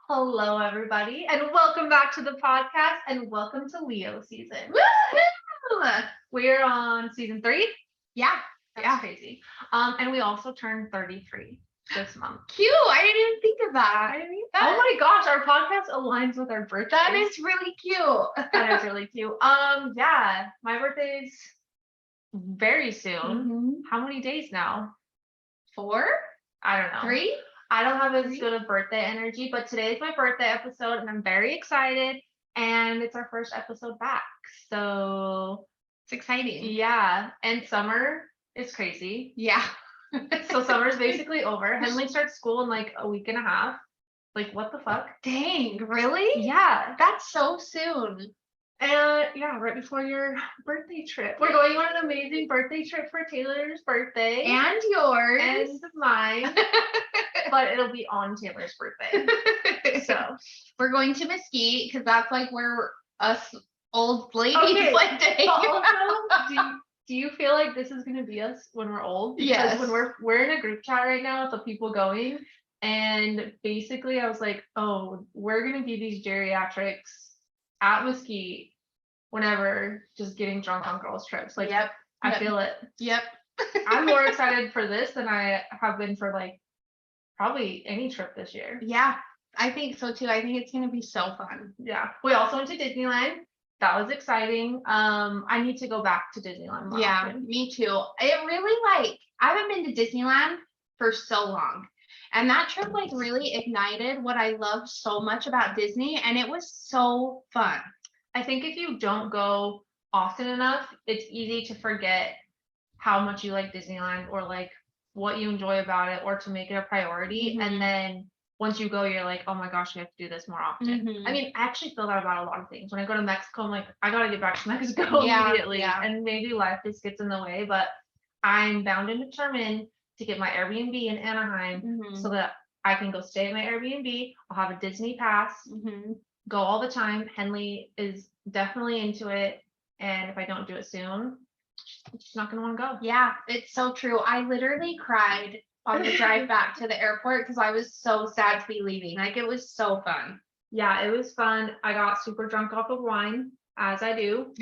Hello, everybody, and welcome back to the podcast, and welcome to Leo season. Woo! We're on season 3. Yeah, That's crazy. And we also turned 33 this month. Cute. I didn't even think of that. I mean, oh my gosh, our podcast aligns with our birthday. That is really cute. That is really cute. Yeah, my birthday's very soon. Mm-hmm. How many days now? 4? I don't know. 3? I don't have as good of birthday energy, but today is my birthday episode, and I'm very excited. And it's our first episode back, so It's exciting. yeah. And summer is crazy. Yeah. So summer's basically over. Henley starts school in like a week and a half. Like, what the fuck? Dang, really? Yeah. That's so soon. And yeah, right before your birthday trip. We're going on an amazing birthday trip for Taylor's birthday. And yours. And mine. But it'll be on Taylor's birthday. So we're going to Mesquite because that's like where us old ladies Okay, like to hang but out. also, do you feel like this is gonna be us when we're old? Because Yes. when we're in a group chat right now with the people going, and basically I was like, oh, we're gonna be these geriatrics at Mesquite whenever, just getting drunk on girls trips. Like, Yep. I feel it. Yep. I'm more excited for this than I have been for like probably any trip this year. Yeah, I think so too. I think it's gonna be so fun. Yeah. We also went to Disneyland. That was exciting. I need to go back to Disneyland more Yeah, often. me too. It really I haven't been to Disneyland for so long. And that trip really ignited what I loved so much about Disney, and it was so fun. I think if you don't go often enough, it's easy to forget how much you like Disneyland or like what you enjoy about it, or to make it a priority. Mhm. And then once you go, you're like, oh my gosh, we have to do this more often. Mhm. I mean, I actually feel that about a lot of things. When I go to Mexico, I'm like, I gotta get back to Mexico Yeah, immediately. yeah. And maybe life just gets in the way, but I'm bound and determined to get my Airbnb in Anaheim Mhm. so that I can go stay at my Airbnb. I'll have a Disney pass, Mhm. go all the time. Henley is definitely into it. And if I don't do it soon, she's not gonna want to go. Yeah, it's so true. I literally cried on the drive back to the airport because I was so sad to be leaving. Like, it was so fun. Yeah, it was fun. I got super drunk off of wine, as I do.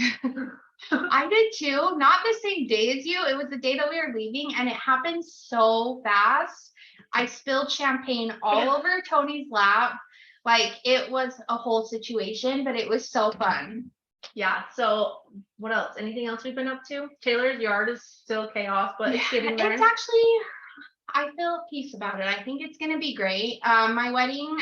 I did too. Not the same day as you. It was the day that we were leaving, and it happened so fast. I spilled champagne all over Tony's lap. Like, it was a whole situation, but it was so fun. Yeah, so what else? Anything else we've been up to? Taylor's yard is still chaos, but it's getting there. It's actually, I feel at peace about it. I think it's going to be great. My wedding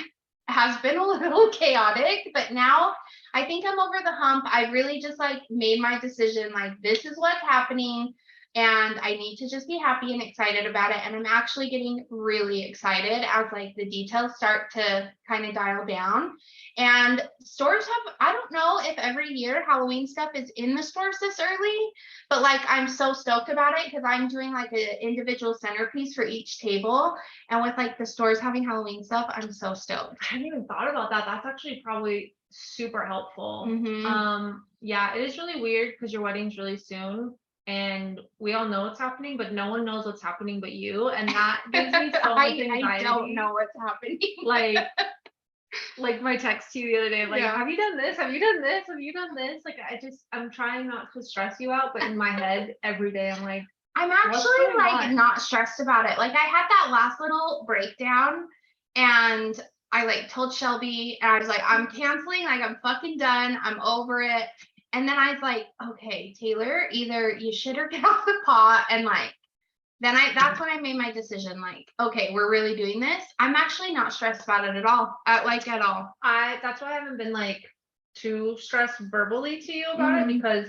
has been a little chaotic, but now I think I'm over the hump. I really just made my decision, this is what's happening, and I need to just be happy and excited about it. And I'm actually getting really excited as the details start to kind of dial down. And stores have, I don't know if every year Halloween stuff is in the stores this early, but I'm so stoked about it because I'm doing an individual centerpiece for each table. And with the stores having Halloween stuff, I'm so stoked. I hadn't even thought about that. That's actually probably super helpful. Mhm. Yeah, it is really weird because your wedding's really soon and we all know what's happening, but no one knows what's happening but you. And that gives me so much anxiety. I don't know what's happening. Like my text to you the other day, Yeah. have you done this? Have you done this? Have you done this? I'm trying not to stress you out, but in my head every day I'm like, I'm what's actually going on? not stressed about it. I had that last little breakdown, and I told Shelby, and I was like, I'm canceling, I'm fucking done, I'm over it. And then I was like, okay, Taylor, either you shit or get off the pot. And that's when I made my decision, okay, we're really doing this. I'm actually not stressed about it at all. At all. That's why I haven't been too stressed verbally to you about it, because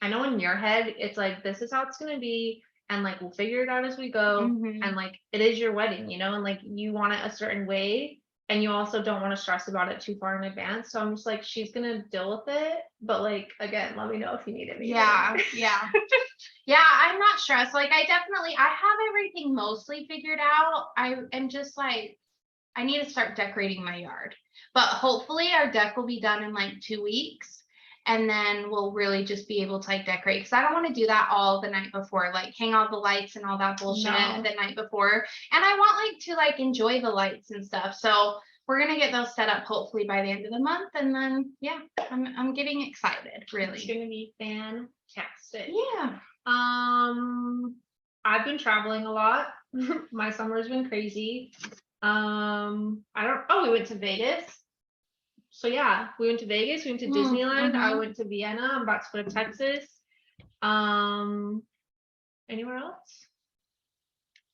I know in your head it's this is how it's gonna be, and we'll figure it out as we go. And it is your wedding, and you want it a certain way, and you also don't want to stress about it too far in advance. So I'm just she's gonna deal with it, but again, let me know if you need anything. Yeah. Yeah, I'm not stressed. I have everything mostly figured out. I am just I need to start decorating my yard, but hopefully our deck will be done in 2 weeks. And then we'll really just be able to decorate, because I don't want to do that all the night before, hang all the lights and all that bullshit the night before. And I want to enjoy the lights and stuff. So we're gonna get those set up hopefully by the end of the month, and then yeah, I'm getting excited. Really, It's gonna be fantastic. yeah. I've been traveling a lot. My summer's been crazy. We went to Vegas. So yeah, we went to Vegas, we went to Disneyland, I went to Vienna, I'm about to go to Texas. Anywhere else?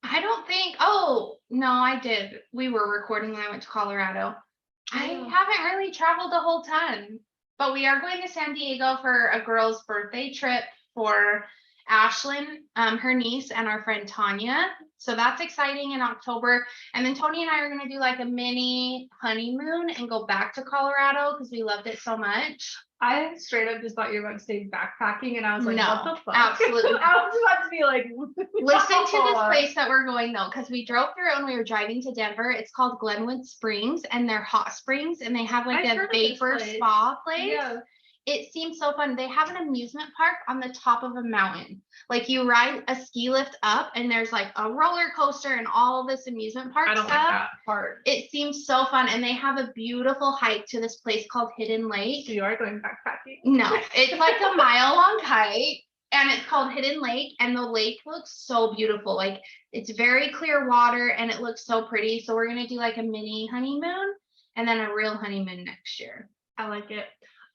I don't think. Oh no, I did. We were recording when I went to Colorado. I haven't really traveled a whole ton, but we are going to San Diego for a girl's birthday trip for Ashlyn, her niece, and our friend Tanya. So that's exciting in October. And then Tony and I are going to do like a mini honeymoon and go back to Colorado because we loved it so much. I straight up just thought you were about to say backpacking, and I was like, No, what the fuck? absolutely not. I was about to be like, Listen to this place that we're going though, because we drove through it when we were driving to Denver. It's called Glenwood Springs, and they're hot springs, and they have like I've a heard of this vapor place. spa place. Yeah. It seems so fun. They have an amusement park on the top of a mountain. Like you ride a ski lift up, and there's like a roller coaster and all this amusement park I don't stuff. like that part. It seems so fun, and they have a beautiful hike to this place called Hidden Lake. So you are going backpacking? No, it's like a mile-long hike, and it's called Hidden Lake, and the lake looks so beautiful. Like it's very clear water, and it looks so pretty. So we're gonna do like a mini honeymoon, and then a real honeymoon next year. I like it.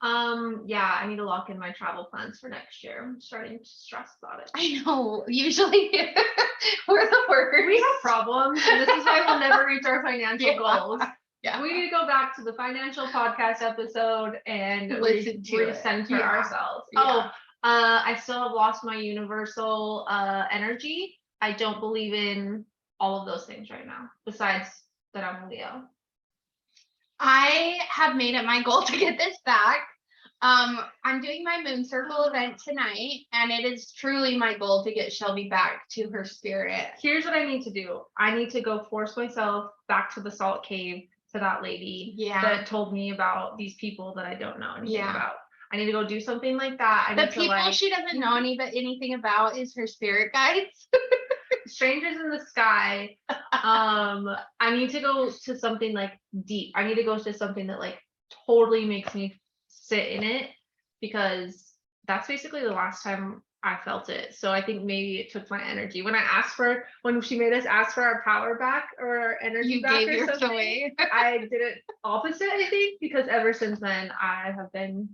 Yeah, I need to lock in my travel plans for next year. I'm starting to stress about it. I know. Usually we're the workers. We have problems, and this is why we'll never reach our financial goals. Yeah. We need to go back to the financial podcast episode and Listen to it. recenter ourselves. Yeah. I still have lost my universal energy. I don't believe in all of those things right now, besides that I'm a Leo. I have made it my goal to get this back. I'm doing my moon circle event tonight, and it is truly my goal to get Shelby back to her spirit. Here's what I need to do. I need to go force myself back to the salt cave, to that lady that told me about these people that I don't know anything about. I need to go do something like that. The people she doesn't know anything about is her spirit guides. Strangers in the sky. I need to go to something like deep. I need to go to something that like totally makes me sit in it, because that's basically the last time I felt it. So I think maybe it took my energy. When she made us ask for our power back or our energy back or something, away. I did it opposite, I think, because ever since then I have been,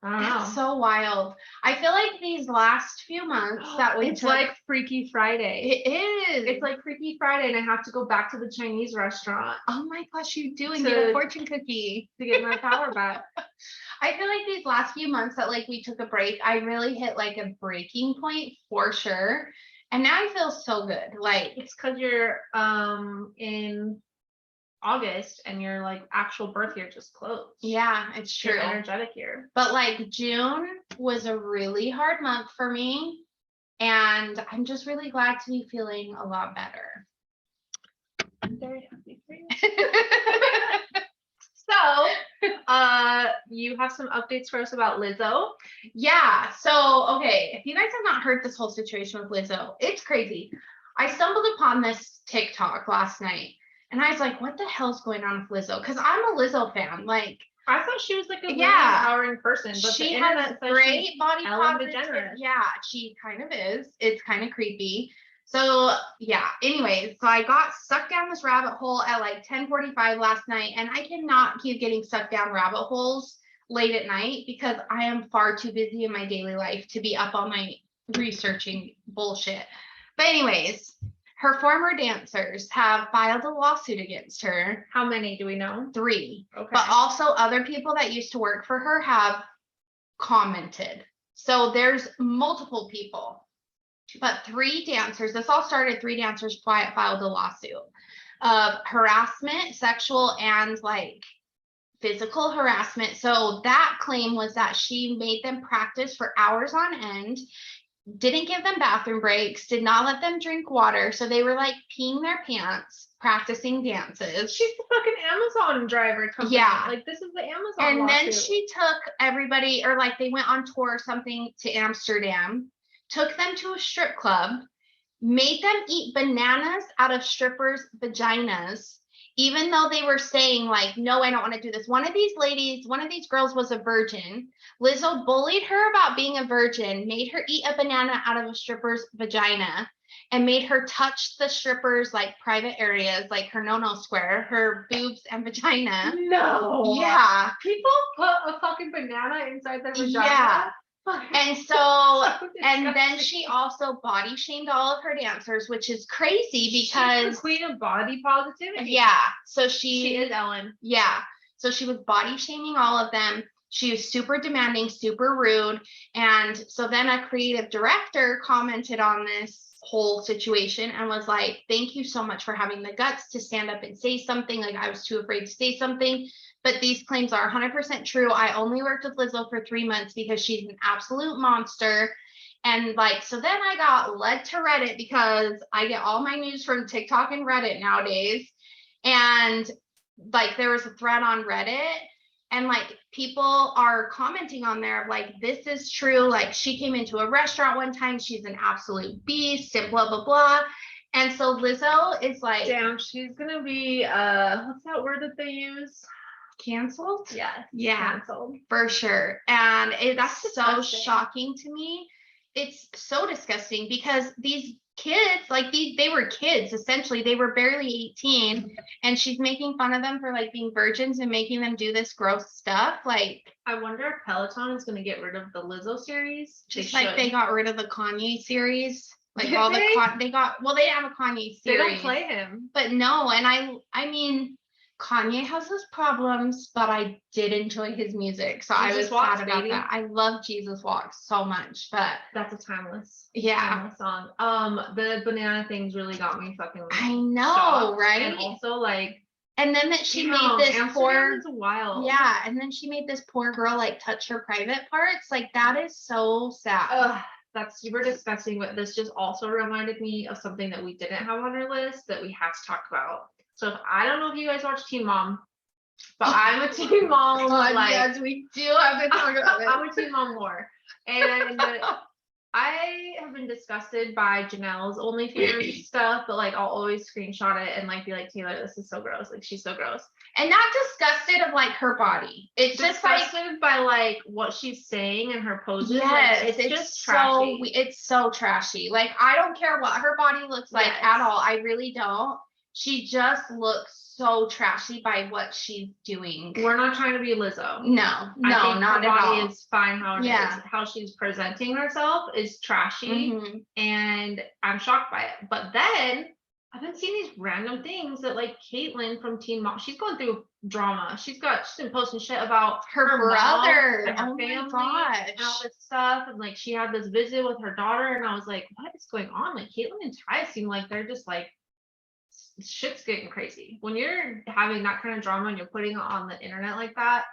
I don't know. It's so wild. I feel like these last few months that we it's like Freaky Friday. It is. It's like Freaky Friday, and I have to go back to the Chinese restaurant. Oh my gosh, you do, and get a fortune cookie to get my power back. I feel like these last few months that like we took a break, I really hit like a breaking point for sure. And now I feel so good. Like it's because you're in August, and your like actual birth year just closed. Yeah, it's true. Your energetic year. But like June was a really hard month for me, and I'm just really glad to be feeling a lot better. I'm very happy for you. So, you have some updates for us about Lizzo? Yeah. So, okay, if you guys have not heard this whole situation with Lizzo, it's crazy. I stumbled upon this TikTok last night, and I was like, what the hell's going on with Lizzo? Because I'm a Lizzo fan. Like, I thought she was like a really empowering person, but she the has internet great body positivity. DeGeneres. Yeah, she kind of is. It's kind of creepy. So yeah, anyways, so I got sucked down this rabbit hole at like 10:45 last night, and I cannot keep getting sucked down rabbit holes late at night because I am far too busy in my daily life to be up all night researching bullshit. But anyways, her former dancers have filed a lawsuit against her. How many do we know? 3. Okay. But also other people that used to work for her have commented. So there's multiple people. But 3 dancers, this all started, 3 dancers filed a lawsuit of harassment, sexual and like physical harassment. So that claim was that she made them practice for hours on end, didn't give them bathroom breaks, did not let them drink water. So they were like peeing their pants, practicing dances. She's the fucking Amazon driver company. Yeah. Like this is the Amazon And lawsuit. then she took everybody, or like they went on tour or something to Amsterdam, took them to a strip club, made them eat bananas out of strippers' vaginas, even though they were saying like, no, I don't want to do this. One of these girls was a virgin. Lizzo bullied her about being a virgin, made her eat a banana out of a stripper's vagina, and made her touch the stripper's like private areas, like her no-no square, her boobs and vagina. No. Yeah. People put a fucking banana inside their vagina. Yeah. And so, and then disgusting. she also body shamed all of her dancers, which is crazy because she's the queen of body positivity. yeah. So she is Ellen. Yeah. So she was body shaming all of them. She was super demanding, super rude. And so then a creative director commented on this whole situation and was like, thank you so much for having the guts to stand up and say something. Like, I was too afraid to say something, but these claims are 100% true. I only worked with Lizzo for 3 months because she's an absolute monster. And like, so then I got led to Reddit because I get all my news from TikTok and Reddit nowadays. And like, there was a thread on Reddit, and like people are commenting on there like, this is true. Like, she came into a restaurant one time. She's an absolute beast and blah, blah, blah. And so Lizzo is like, damn, she's gonna be what's that word that they use? Canceled? Yeah, canceled for sure. And that's so disgusting. shocking to me. It's so disgusting because these kids, like they were kids, essentially. They were barely 18, and she's making fun of them for like being virgins and making them do this gross stuff. Like, I wonder if Peloton is going to get rid of the Lizzo series. Just like they got rid of the Kanye series. Like all the they have a Kanye series. They don't play him. But no, and I mean, Kanye has his problems, but I did enjoy his music. So I was sad about that. I love Jesus Walks so much, but that's a timeless song. The banana things really got me fucking I know, shocked. right? And also like, and then that she made this Amsterdam is wild. Yeah, and then she made this poor girl like touch her private parts. Like, that is so sad. Ugh, that's super disgusting. But this just also reminded me of something that we didn't have on our list that we have to talk about. So I don't know if you guys watch Teen Mom, but I'm a Teen Mom. Like, yes, we do have to talk about it. I'm a Teen Mom more, and I have been disgusted by Janelle's OnlyFans stuff, but like I'll always screenshot it and like be like, Taylor, this is so gross. Like, she's so gross. And not disgusted of like her body. It's just disgusted by like what she's saying and her poses. Yes, like, it's just trashy. It's so trashy. Like, I don't care what her body looks like at all. I really don't. She just looks so trashy by what she's doing. We're not trying to be Lizzo. No, I think not her at body all. is fine how it is. How she's presenting herself is trashy, and I'm shocked by it. But then I've been seeing these random things that like Caitlyn from Teen Mom, she's going through drama. She's been posting shit about her brother and her family and all this stuff. And like, she had this visit with her daughter, and I was like, what is going on? Like, Caitlyn and Ty seem like they're just like, shit's getting crazy. When you're having that kind of drama and you're putting it on the internet like that,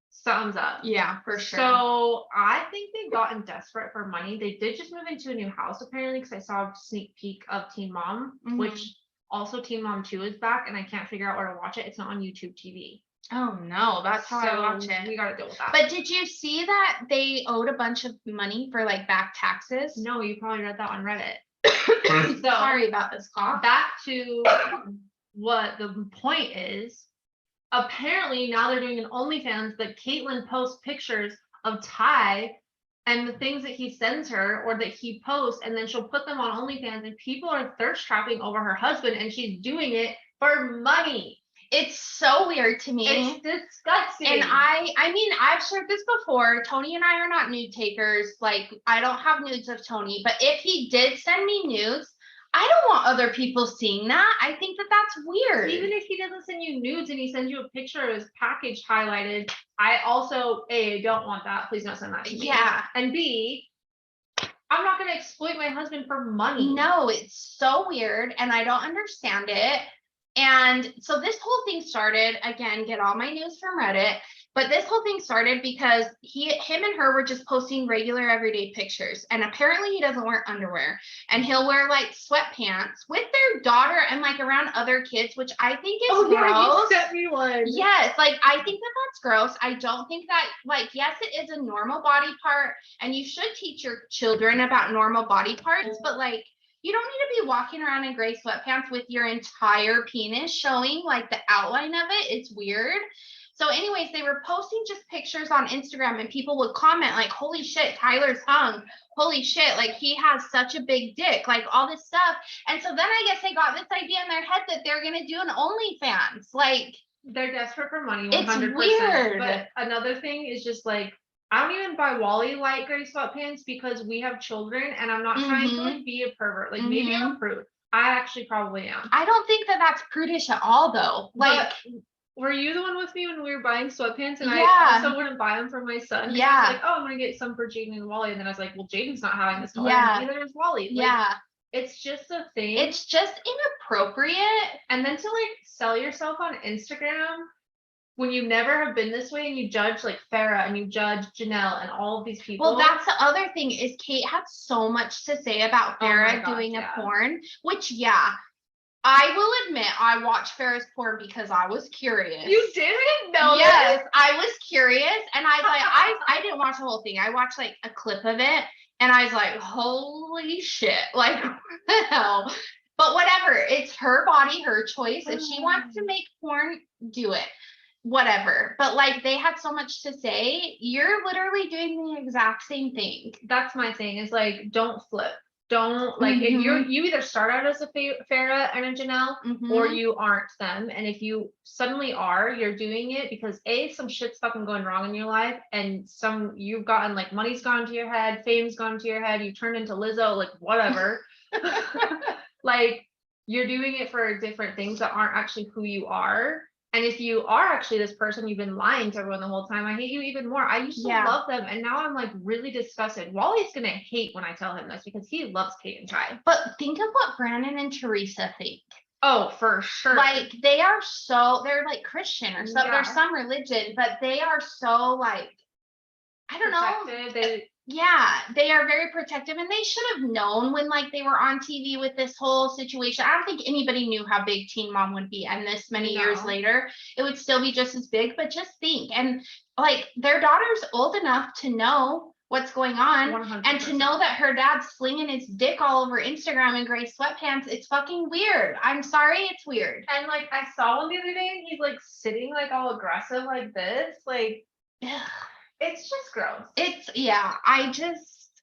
something's up. Yeah, for sure. So I think they've gotten desperate for money. They did just move into a new house apparently, because I saw a sneak peek of Teen Mom, which also Teen Mom 2 is back, and I can't figure out where to watch it. It's not on YouTube TV. Oh no, that's how I watch it. We gotta deal with that. But did you see that they owed a bunch of money for like back taxes? No, you probably read that on Reddit. So, sorry about this cough. Back to what the point is. Apparently now they're doing an OnlyFans that Caitlyn posts pictures of Ty and the things that he sends her or that he posts, and then she'll put them on OnlyFans, and people are thirst trapping over her husband, and she's doing it for money. It's so weird to me. It's disgusting. And I mean, I've shared this before. Tony and I are not nude takers. Like, I don't have nudes of Tony, but if he did send me nudes, I don't want other people seeing that. I think that that's weird. Even if he doesn't send you nudes and he sends you a picture of his package highlighted, I also, A, don't want that. Please don't send that to me. Yeah. And B, I'm not going to exploit my husband for money. No, it's so weird, and I don't understand it. And so this whole thing started, again, get all my news from Reddit, but this whole thing started because him and her were just posting regular everyday pictures. And apparently he doesn't wear underwear, and he'll wear like sweatpants with their daughter and like around other kids, which I think is gross. Yeah, you sent me one. Yes, like I think that that's gross. I don't think that, like, yes, it is a normal body part, and you should teach your children about normal body parts, but like, you don't need to be walking around in gray sweatpants with your entire penis showing, like the outline of it. It's weird. So anyways, they were posting just pictures on Instagram and people would comment like, holy shit, Tyler's hung. Holy shit, like he has such a big dick, like all this stuff. And so then I guess they got this idea in their head that they're going to do an OnlyFans. Like, they're desperate for money, 100%. It's weird. But another thing is just like, I don't even buy Wally light gray sweatpants because we have children and I'm not trying to like be a pervert. Like maybe I'm a prude. I actually probably am. I don't think that that's prudish at all though. Like, but were you the one with me when we were buying sweatpants and I also wouldn't buy them for my son? Yeah. I was like, oh, I'm gonna get some for Jaden and Wally. And then I was like, well, Jaden's not having this color. Yeah. Neither is Wally. Like, it's just a thing. It's just inappropriate. And then to like sell yourself on Instagram when you never have been this way and you judge like Farrah and you judge Janelle and all of these people. Well, that's the other thing is Kate had so much to say about Farrah doing a porn, which I will admit I watched Farrah's porn because I was curious. You didn't know Yes, I was curious and I didn't watch the whole thing. I watched like a clip of it and I was like, holy shit, like what the hell? But whatever, it's her body, her choice. If she wants to make porn, do it. Whatever. But like they had so much to say. You're literally doing the exact same thing. That's my thing is like, don't flip. Don't like if you either start out as a Farrah and a Janelle or you aren't them. And if you suddenly are, you're doing it because some shit's fucking going wrong in your life and you've gotten like money's gone to your head, fame's gone to your head, you turned into Lizzo, like whatever. Like you're doing it for different things that aren't actually who you are. And if you are actually this person, you've been lying to everyone the whole time. I hate you even more. I used to love them. And now I'm like really disgusted. Wally's going to hate when I tell him this because he loves Kate and Ty. But think of what Brandon and Teresa think. Oh, for sure. Like they're like Christian or something. There's some religion, but they are so like, I don't know. They are very protective and they should have known when like they were on TV with this whole situation. I don't think anybody knew how big Teen Mom would be. And this many years later, it would still be just as big, but just think. And like their daughter's old enough to know what's going on 100%. And to know that her dad's slinging his dick all over Instagram in gray sweatpants. It's fucking weird. I'm sorry. It's weird. And like I saw him the other day and he's like sitting like all aggressive like this. Like, it's just gross.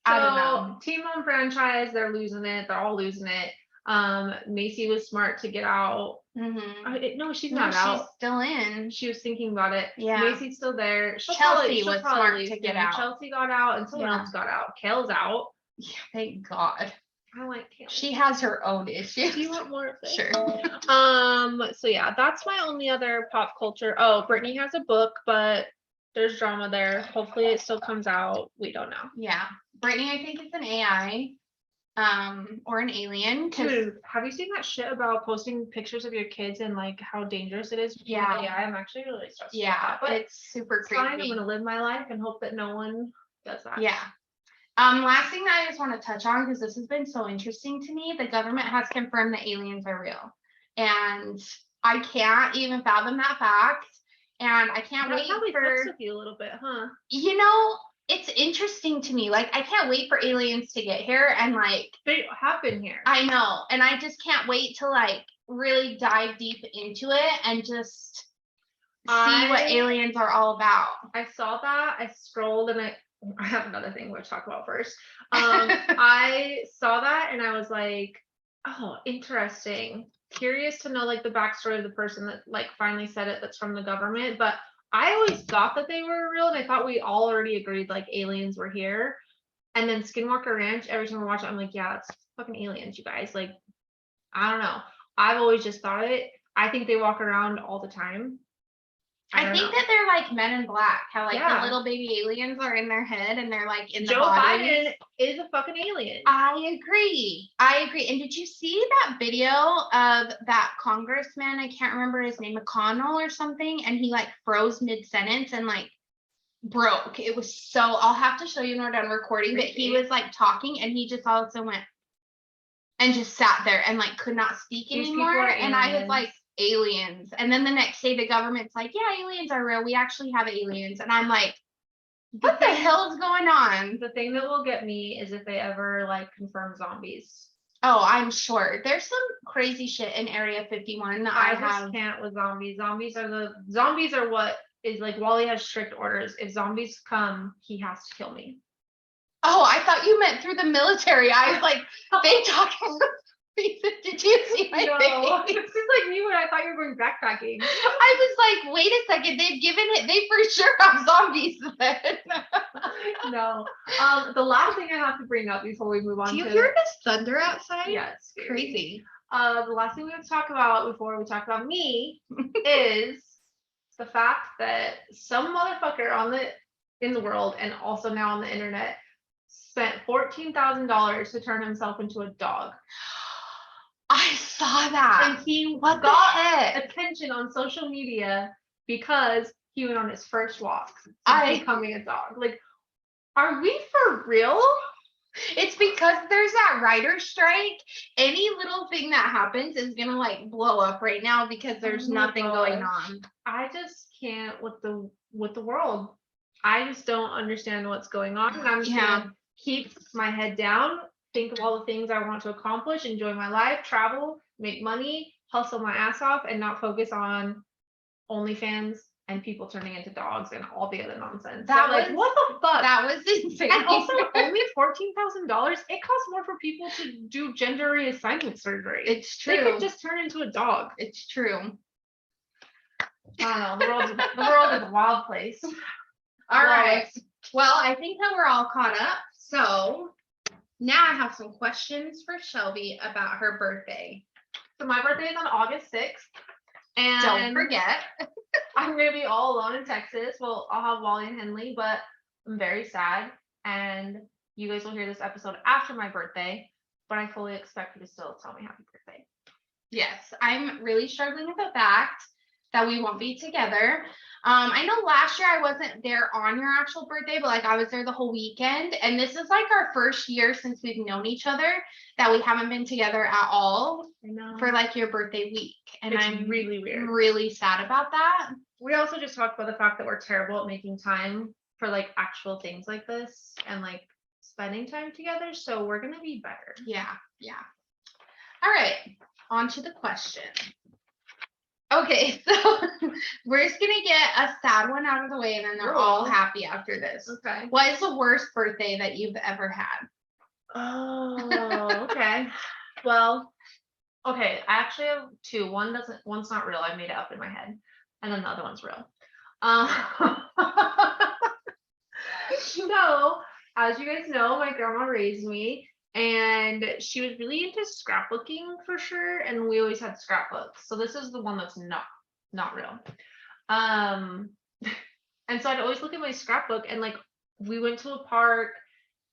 I don't know. Teen Mom franchise, they're losing it. They're all losing it. Macy was smart to get out. No, she's not out. She's still in. She was thinking about it. Yeah. Macy's still there. Chelsea was smart to get out. Chelsea got out and someone else got out. Kale's out. Yeah, thank God. I like Kale. She has her own issues. Do you want more of this? Sure. So yeah, that's my only other pop culture. Oh, Brittany has a book, but there's drama there. Hopefully it still comes out. We don't know. Yeah. Brittany, I think it's an AI or an alien. Dude, have you seen that shit about posting pictures of your kids and like how dangerous it is? Yeah. I'm actually really stressed. Yeah, but it's super creepy. Fine. I'm gonna live my life and hope that no one does that. Yeah. Last thing that I just want to touch on, because this has been so interesting to me, the government has confirmed that aliens are real. And I can't even fathom that fact. And I can't wait for with you a little bit, huh? You know, it's interesting to me. Like, I can't wait for aliens to get here and like they have been here. I know. And I just can't wait to like really dive deep into it and just see what aliens are all about. I saw that. I scrolled and I have another thing we'll talk about first. I saw that and I was like, oh, interesting. Curious to know like the backstory of the person that like finally said it that's from the government, but I always thought that they were real and I thought we all already agreed like aliens were here. And then Skinwalker Ranch, every time I watch it, I'm like, yeah, it's fucking aliens, you guys. Like, I don't know. I've always just thought it. I think they walk around all the time. I think that they're like Men in Black, how like the little baby aliens are in their head and they're like in the body. Biden is a fucking alien. I agree. And did you see that video of that congressman? I can't remember his name, McConnell or something, and he like froze mid-sentence and like broke. It was so, I'll have to show you when we're done recording, but he was like talking and he just all of a sudden went and just sat there and like could not speak anymore. And I was like, aliens. And then the next day the government's like, yeah, aliens are real. We actually have aliens. And I'm like, what the hell is going on? The thing that will get me is if they ever like confirm zombies. Oh, I'm sure. There's some crazy shit in Area 51 that I just have. can't with zombies. Zombies are what is like Wally has strict orders. If zombies come, he has to kill me. Oh, I thought you meant through the military. I was like, they talking. Did you see my No, face? this is like me when I thought you were going backpacking. I was like, wait a second, they've given it, they for sure have zombies then. No. The last thing I have to bring up before we move on Do you to hear this thunder outside? yes, Crazy. The last thing we have to talk about before we talk about me is the fact that some motherfucker in the world and also now on the internet spent $14,000 to turn himself into a dog. I saw that. And he What the got heck? attention on social media because he went on his first walk becoming a dog. Like, are we for real? It's because there's that writer's strike. Any little thing that happens is gonna like blow up right now because there's nothing going on. I just can't with the world. I just don't understand what's going on. And I'm just gonna keep my head down, think of all the things I want to accomplish, enjoy my life, travel, make money, hustle my ass off, and not focus on OnlyFans and people turning into dogs and all the other nonsense. That was like, what the fuck? That was insane. And also only $14,000. It costs more for people to do gender reassignment surgery. It's true. They could just turn into a dog. It's true. I don't know. The world is a wild place. All right. Well, I think that we're all caught up. So now I have some questions for Shelby about her birthday. So my birthday is on August 6th. And don't forget. I'm gonna be all alone in Texas. Well, I'll have Wally and Henley, but I'm very sad. And you guys will hear this episode after my birthday, but I fully expect you to still tell me happy birthday. Yes, I'm really struggling with the fact that we won't be together. I know last year I wasn't there on your actual birthday, but like I was there the whole weekend. And this is like our first year since we've known each other that we haven't been together at all for like your birthday week. And I'm really weird. Really sad about that. We also just talked about the fact that we're terrible at making time for like actual things like this and like spending time together. So we're gonna be better. Yeah. All right, on to the question. Okay, so we're just gonna get a sad one out of the way and then they're all happy after this. Okay. What is the worst birthday that you've ever had? Oh, okay. Well, okay, I actually have two. One's not real. I made it up in my head. And then the other one's real. So, as you guys know, my grandma raised me. And she was really into scrapbooking for sure, and we always had scrapbooks. So this is the one that's not real. And so I'd always look at my scrapbook, and like we went to a park,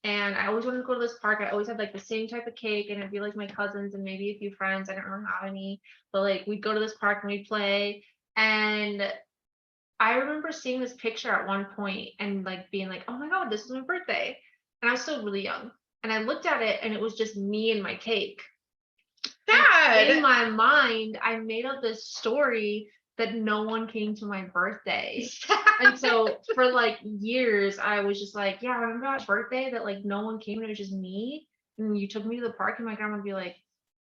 and I always wanted to go to this park. I always had like the same type of cake, and it'd be like my cousins and maybe a few friends. I didn't really have any, but like we'd go to this park and we'd play. And I remember seeing this picture at one point and like being like, oh my God, this is my birthday. And I was still really young. And I looked at it and it was just me and my cake. Sad. In my mind, I made up this story that no one came to my birthday. And so for like years, I was just like, yeah, I remember that birthday that like no one came and it was just me. And you took me to the park and my grandma would be like,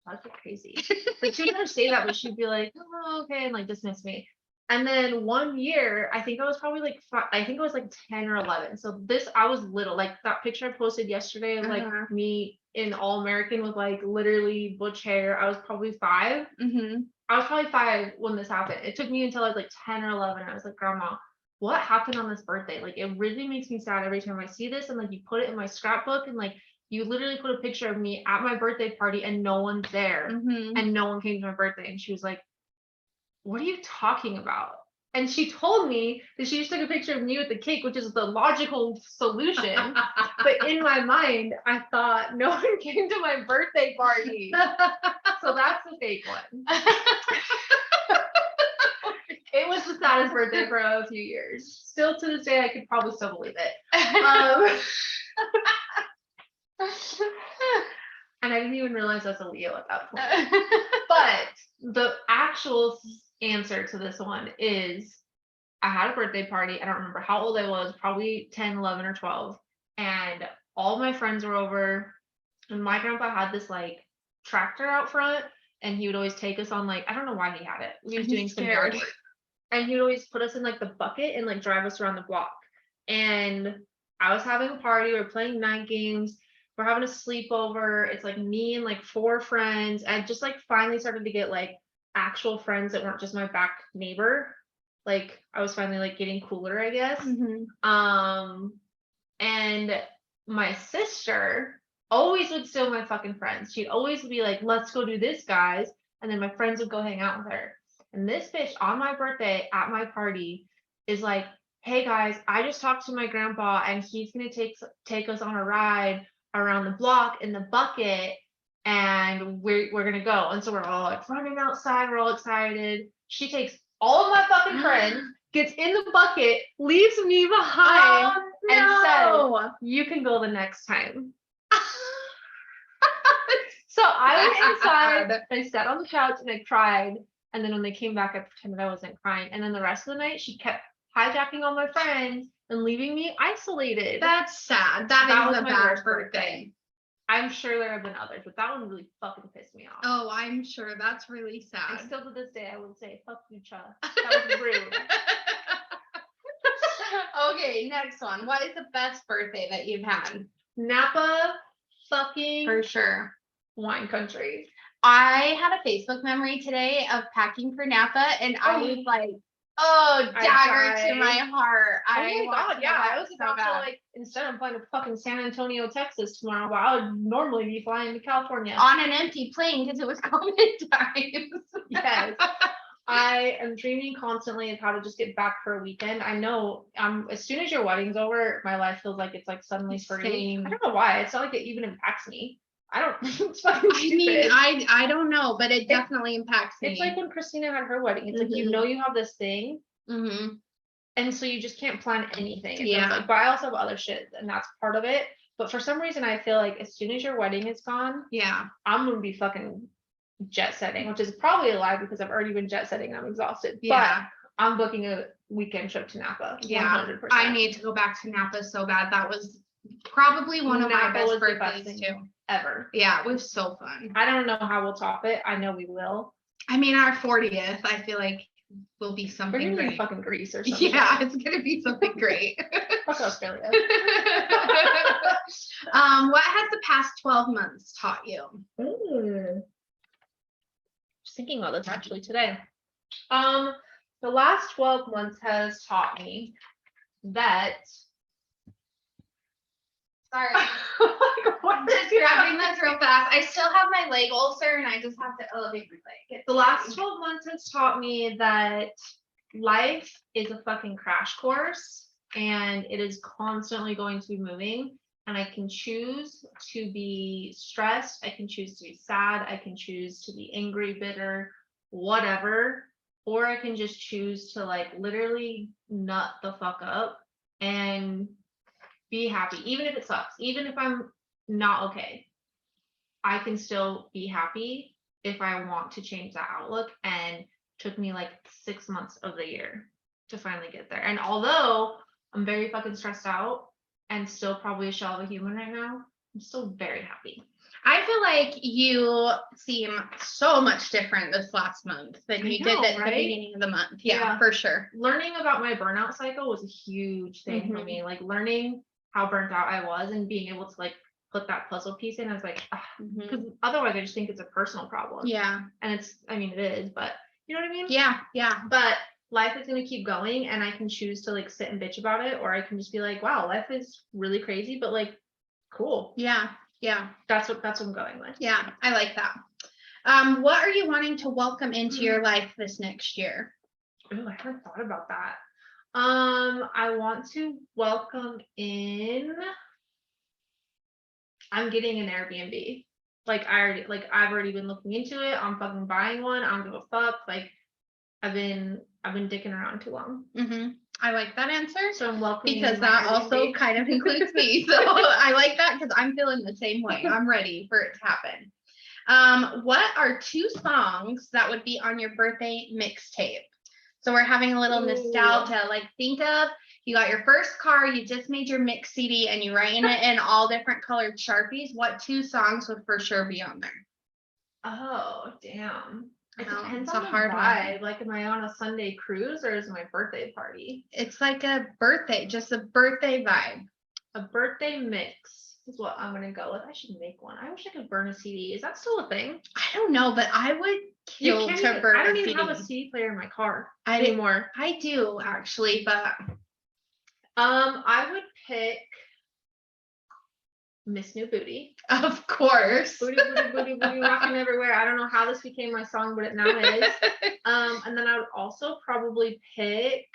that's crazy. Like she would never say that, but she'd be like, oh, okay, and like dismiss me. And then one year, I think I was probably like, I think it was like 10 or 11. So I was little, like that picture I posted yesterday of like me in all American with like literally butch hair. I was probably 5. I was probably 5 when this happened. It took me until I was like 10 or 11. I was like, Grandma, what happened on this birthday? Like, it really makes me sad every time I see this. And like, you put it in my scrapbook and like, you literally put a picture of me at my birthday party and no one's there and no one came to my birthday. And she was like, what are you talking about? And she told me that she just took a picture of me with the cake, which is the logical solution. But in my mind, I thought no one came to my birthday party. So that's the fake one. It was the saddest birthday for a few years. Still to this day, I could probably still believe it. And I didn't even realize I was a Leo at that point. But the actual answer to this one is I had a birthday party. I don't remember how old I was, probably 10, 11, or 12. And all my friends were over. And my grandpa had this like tractor out front, and he would always take us on, like, I don't know why he had it. We was doing some yard work. And he would always put us in like the bucket and like drive us around the block. And I was having a party, we're playing night games, we're having a sleepover. It's like me and like 4 friends. I just like finally started to get like actual friends that weren't just my back neighbor. Like I was finally like getting cooler, I guess. And my sister always would steal my fucking friends. She'd always be like, let's go do this, guys. And then my friends would go hang out with her. And this bitch on my birthday at my party is like, hey guys, I just talked to my grandpa and he's gonna take us on a ride around the block in the bucket, and we're gonna go. And so we're all like running outside, we're all excited. She takes all of my fucking friends, gets in the bucket, leaves me behind, and says, you can go the next time. So I was inside, I sat on the couch and I cried. And then when they came back, I pretended I wasn't crying. And then the rest of the night, she kept hijacking all my friends and leaving me isolated. That's sad. That is a bad birthday. I'm sure there have been others, but that one really fucking pissed me off. Oh, I'm sure. That's really sad. And still to this day, I would say, fuck you, Cha. That was rude. Okay, next one. What is the best birthday that you've had? Napa fucking For sure. wine country. I had a Facebook memory today of packing for Napa, and I was like, oh, dagger to my heart. Oh my God, yeah. I was about to like, instead of flying to fucking San Antonio, Texas tomorrow, well, I would normally be flying to California. On an empty plane because it was COVID times. Yes. I am dreaming constantly of how to just get back for a weekend. I know as soon as your wedding's over, my life feels like it's like suddenly free. I don't know why. It's not like it even impacts me. I don't. It's fucking stupid. I mean, I don't know, but it definitely impacts me. It's like when Christina had her wedding. It's like you know you have this thing, and so you just can't plan anything. Yeah. Like, but I also have other shit, and that's part of it. But for some reason, I feel like as soon as your wedding is gone, I'm gonna be fucking jet setting, which is probably a lie because I've already been jet setting. I'm exhausted. Yeah. But I'm booking a weekend trip to Napa. Yeah. 100%. I need to go back to Napa so bad. That was probably one of my best birthdays too. Ever. Yeah, it was so fun. I don't know how we'll top it. I know we will. I mean, our 40th, I feel like will be something great. In fucking Greece or something. Yeah, it's gonna be something great. Fuck Australia. What has the past 12 months taught you? Just thinking about this actually today. The last 12 months has taught me that sorry. I'm just grabbing this real fast. I still have my leg ulcer and I just have to elevate my leg. The last 12 months has taught me that life is a fucking crash course and it is constantly going to be moving. And I can choose to be stressed. I can choose to be sad. I can choose to be angry, bitter, whatever. Or I can just choose to like literally nut the fuck up and be happy, even if it sucks, even if I'm not okay, I can still be happy if I want to change that outlook. And it took me like 6 months of the year to finally get there. And although I'm very fucking stressed out and still probably a shell of a human right now, I'm still very happy. I feel like you seem so much different this last month than you did at the beginning of the month. Yeah, for sure. Learning about my burnout cycle was a huge thing for me. Like learning how burnt out I was and being able to like put that puzzle piece in. I was like, because otherwise I just think it's a personal problem. Yeah. And it's, I mean, it is, but you know what I mean? Yeah. Yeah. But life is going to keep going and I can choose to like sit and bitch about it, or I can just be like, wow, life is really crazy, but like, cool. Yeah. Yeah. That's what I'm going with. Yeah. I like that. What are you wanting to welcome into your life this next year? Oh, I haven't thought about that. I want to welcome in, I'm getting an Airbnb. Like I've already been looking into it. I'm fucking buying one. I don't give a fuck. Like I've been dicking around too long. I like that answer. So I'm welcoming because that also kind of includes me. So I like that because I'm feeling the same way. I'm ready for it to happen. What are 2 songs that would be on your birthday mixtape? So we're having a little nostalgia. Like think of, you got your first car, you just made your mix CD and you writing it in all different colored Sharpies. What 2 songs would for sure be on there? Oh, damn. It depends It's on a the hard vibe. one. Like, am I on a Sunday cruise or is it my birthday party? It's like a birthday, just a birthday vibe. A birthday mix is what I'm gonna go with. I should make one. I wish I could burn a CD. Is that still a thing? I don't know, but I would kill to burn I don't a even have a CD. CD player in my car I did- anymore. I do actually, but I would pick Miss New Booty. of course. Booty, booty, booty, booty, rocking everywhere. I don't know how this became my song, but it now is. And then I would also probably pick.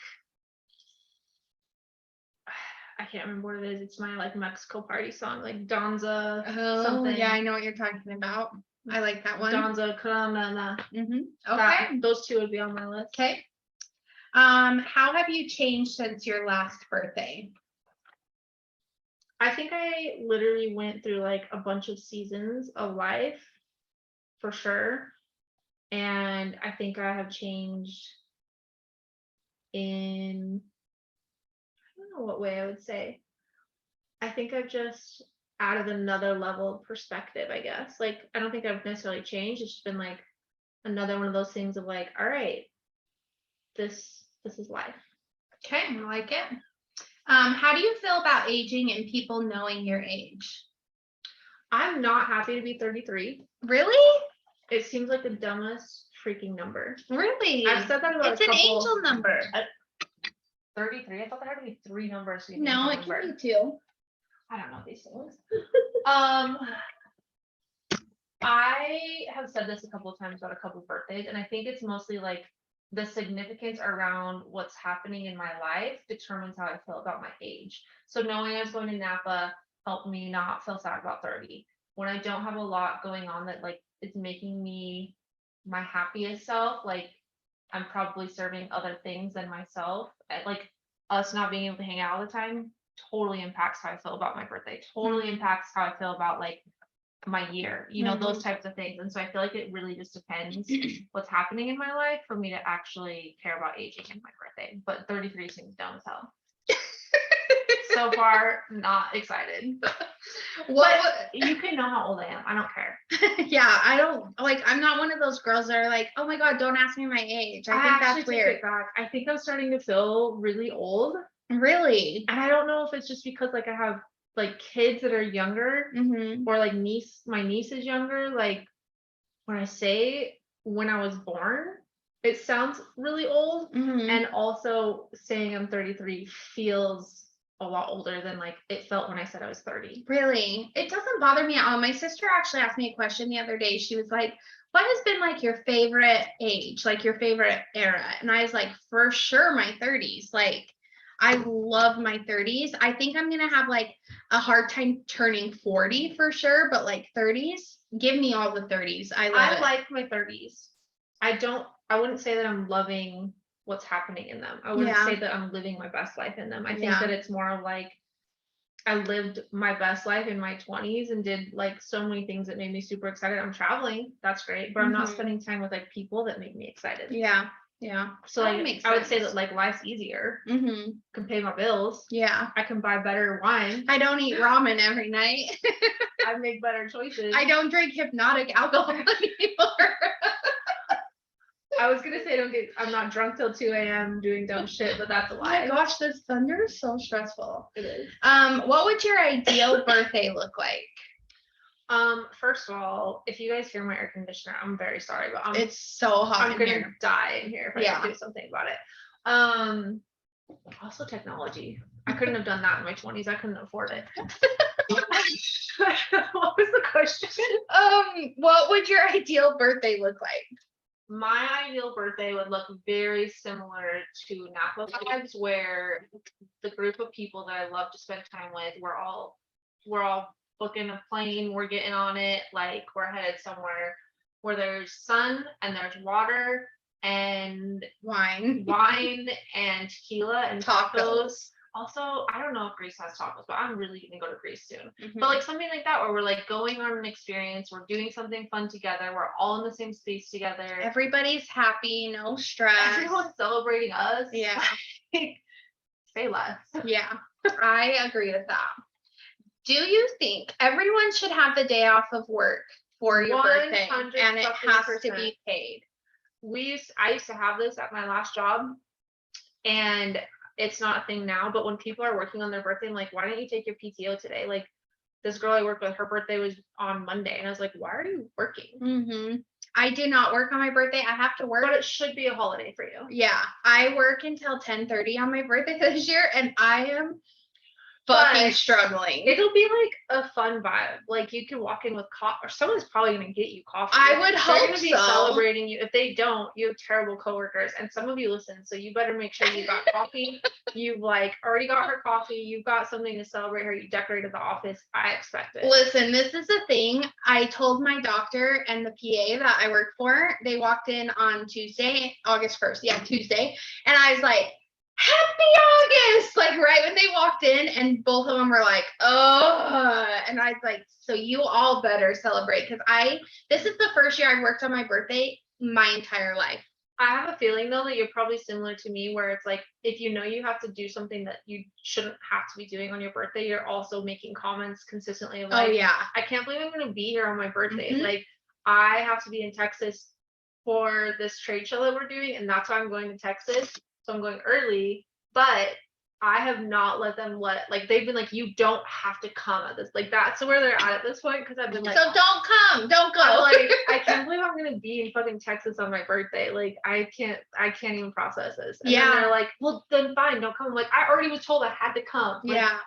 I can't remember what it is. It's my like Mexico party song, like Donza. Oh, something. yeah, I know what you're talking about. I like that one. Donza, Carana. Okay. Those two would be on my list. Okay. How have you changed since your last birthday? I think I literally went through like a bunch of seasons of life for sure. And I think I have changed in, I don't know what way I would say. I think I've just added another level of perspective, I guess. Like, I don't think I've necessarily changed. It's just been like another one of those things of like, all right, this is life. Okay, I like it. How do you feel about aging and people knowing your age? I'm not happy to be 33. Really? It seems like the dumbest freaking number. Really? I've said that about It's an angel number. 33. I thought there had to be 3 numbers. To No, it can be 2. I don't know these things. I have said this a couple of times about a couple of birthdays, and I think it's mostly like the significance around what's happening in my life determines how I feel about my age. So knowing I was going to Napa helped me not feel sad about 30. When I don't have a lot going on that like is making me my happiest self, like I'm probably serving other things than myself. Like us not being able to hang out all the time totally impacts how I feel about my birthday. Totally impacts how I feel about like my year, those types of things. And so I feel like it really just depends what's happening in my life for me to actually care about aging in my birthday. But 33 seems dumb as hell. So far, not excited. What you can know how old I am. I don't care. Yeah, I don't like. I'm not one of those girls that are like, oh my god, don't ask me my age. I think that's weird. I think I'm starting to feel really old. Really? And I don't know if it's just because like I have like kids that are younger, or like my niece is younger. Like when I say when I was born, it sounds really old. And also saying I'm 33 feels a lot older than like it felt when I said I was 30. Really? It doesn't bother me at all. My sister actually asked me a question the other day. She was like, what has been like your favorite age, like your favorite era? And I was like, for sure my 30s. Like I love my 30s. I think I'm gonna have like a hard time turning 40 for sure, but like 30s, give me all the 30s. I like my 30s. I wouldn't say that I'm loving what's happening in them. I wouldn't say that I'm living my best life in them. I think that it's more of like I lived my best life in my 20s and did like so many things that made me super excited. I'm traveling, that's great, but I'm not spending time with like people that make me excited. Yeah. So like, I would say that like life's easier. Can pay my bills. Yeah. I can buy better wine. I don't eat ramen every night. I make better choices. I don't drink hypnotic alcohol anymore. I was gonna say I'm not drunk till 2 a.m. doing dumb shit, but that's a lie. Oh my gosh, this thunder is so stressful. It is. What would your ideal birthday look like? First of all, if you guys hear my air conditioner, I'm very sorry, but it's so hot. I'm gonna die in here if I don't do something about it. Also technology. I couldn't have done that in my 20s. I couldn't afford it. What was the question? What would your ideal birthday look like? My ideal birthday would look very similar to Napa vibes, where the group of people that I love to spend time with, we're all booking a plane, we're getting on it, like we're headed somewhere where there's sun and there's water and wine and tequila and tacos. Also, I don't know if Greece has tacos, but I'm really gonna go to Greece soon. But like something like that, where we're like going on an experience, we're doing something fun together, we're all in the same space together. Everybody's happy, no stress. Everyone's celebrating us. Yeah. Say less. Yeah, I agree with that. Do you think everyone should have the day off of work for your birthday, 100 and it fucking has to percent. be paid. I used to have this at my last job, and it's not a thing now, but when people are working on their birthday, I'm like, why don't you take your PTO today? Like, this girl I worked with, her birthday was on Monday, and I was like, why are you working? I do not work on my birthday. I have to work. But it should be a holiday for you. Yeah, I work until 10:30 on my birthday this year, and I am fucking struggling. It'll be like a fun vibe. Like, you can walk in with coffee, or someone's probably gonna get you coffee. I would They're hope gonna be so. celebrating you. If they don't, you have terrible coworkers, and some of you listen, so you better make sure you got coffee. You've like already got her coffee. You've got something to celebrate her. You decorated the office. I expect it. Listen, this is the thing. I told my doctor and the PA that I work for. They walked in on Tuesday, August 1st. Yeah, Tuesday, and I was like, happy August, like right when they walked in, and both of them were like, oh, and I was like, so you all better celebrate, because this is the first year I've worked on my birthday my entire life. I have a feeling though that you're probably similar to me, where it's like, if you know you have to do something that you shouldn't have to be doing on your birthday, you're also making comments consistently like, oh yeah, I can't believe I'm going to be here on my birthday. Like, I have to be in Texas for this trade show that we're doing, and that's why I'm going to Texas. So I'm going early, but I have not let them like, they've been like, you don't have to come at this. Like, that's where they're at this point, because I've been like, so don't go. like, I can't believe I'm gonna be in fucking Texas on my birthday. Like, I can't even process this. And then they're like, well, then fine, don't come. I'm like, I already was told I had to come. Like, yeah.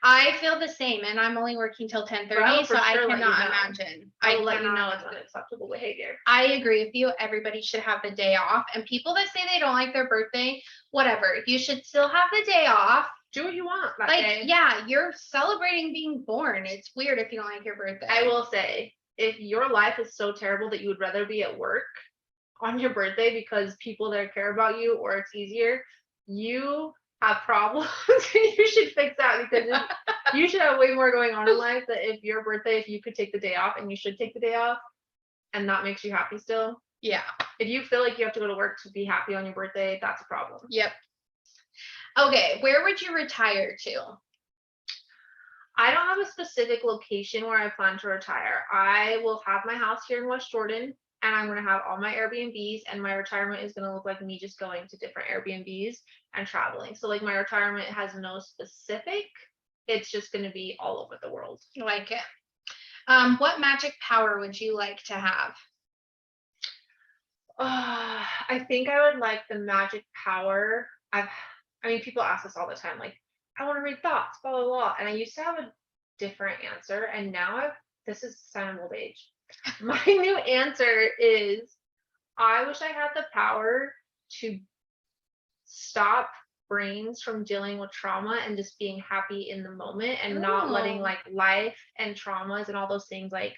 I feel the same, and I'm only working till 10:30, so I cannot imagine. I will let you know it's unacceptable behavior. I agree with you. Everybody should have the day off, and people that say they don't like their birthday, whatever. You should still have the day off. Do what you want that like day. Yeah, you're celebrating being born. It's weird if you don't like your birthday. I will say, if your life is so terrible that you would rather be at work on your birthday because people there care about you, or it's easier, you have problems. You should fix that, because you should have way more going on in life. That if your birthday, if you could take the day off, and you should take the day off, and that makes you happy still. Yeah. If you feel like you have to go to work to be happy on your birthday, that's a problem. Yep. Okay, where would you retire to? I don't have a specific location where I plan to retire. I will have my house here in West Jordan, and I'm going to have all my Airbnbs, and my retirement is going to look like me just going to different Airbnbs and traveling. So like, my retirement has no specific, it's just going to be all over the world. Like it. What magic power would you like to have? I think I would like the magic power. I mean, people ask us all the time, like, I want to read thoughts, blah, blah, blah. And I used to have a different answer, and now this is a sign of old age. My new answer is, I wish I had the power to stop brains from dealing with trauma and just being happy in the moment, and not letting like life and traumas and all those things like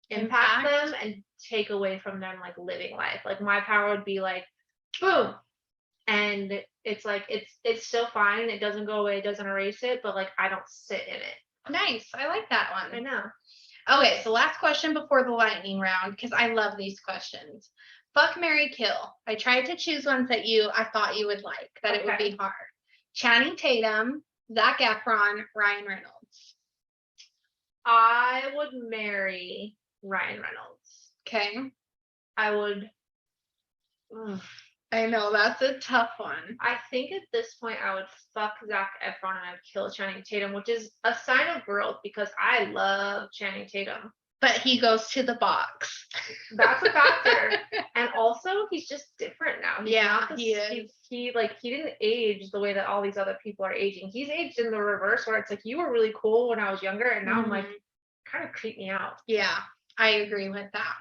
impact them and take away from them like living life. Like, my power would be like, boom, and it's like, it's still fine, it doesn't go away, it doesn't erase it, but like, I don't sit in it. Nice. I like that one. I know. Okay, so last question before the lightning round, because I love these questions. Fuck, marry, kill. I tried to choose ones that I thought you would like, that it would be hard. Channing Tatum, Zac Efron, Ryan Reynolds. I would marry Ryan Reynolds. Okay. I would. I know, that's a tough one. I think at this point I would fuck Zac Efron, and I'd kill Channing Tatum, which is a sign of growth, because I love Channing Tatum. But he goes to the box. That's a factor. And also, he's just different now. He is. He didn't age the way that all these other people are aging. He's aged in the reverse, where it's like, you were really cool when I was younger, and now I'm like, kind of creep me out. Yeah, I agree with that.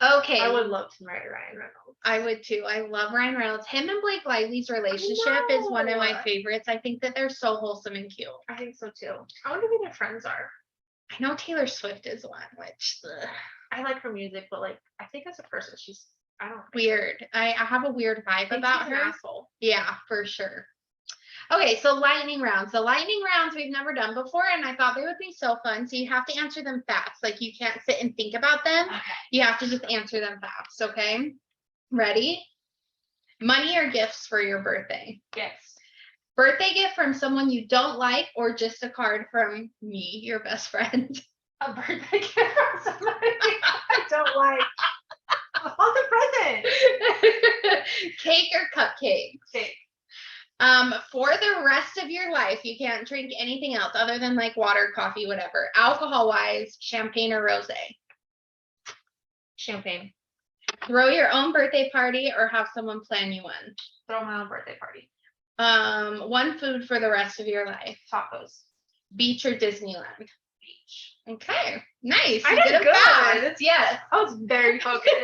Okay. I would love to marry Ryan Reynolds. I would too. I love Ryan Reynolds. Him and Blake Lively's relationship is one of my favorites. I think that they're so wholesome and cute. I think so too. I wonder who their friends are. I know Taylor Swift is one, which I like her music, but like, I think as a person, she's, I don't know. Weird. I have a weird vibe about her. An asshole. Yeah, for sure. Okay, so lightning rounds. The lightning rounds we've never done before, and I thought they would be so fun. So you have to answer them fast. Like, you can't sit and think about them. Okay. You have to just answer them fast, okay? Ready? Money or gifts for your birthday? Yes. Birthday gift from someone you don't like, or just a card from me, your best friend? A birthday gift from somebody I don't like. What's a present? Cake or cupcakes? Cake. For the rest of your life, you can't drink anything else other than like water, coffee, whatever. Alcohol-wise, champagne or rosé? Champagne. Throw your own birthday party or have someone plan you one? Throw my own birthday party. One food for the rest of your life. Tacos. Beach or Disneyland? Beach. Okay, nice. I You did it fast. good. Yes, I was very focused.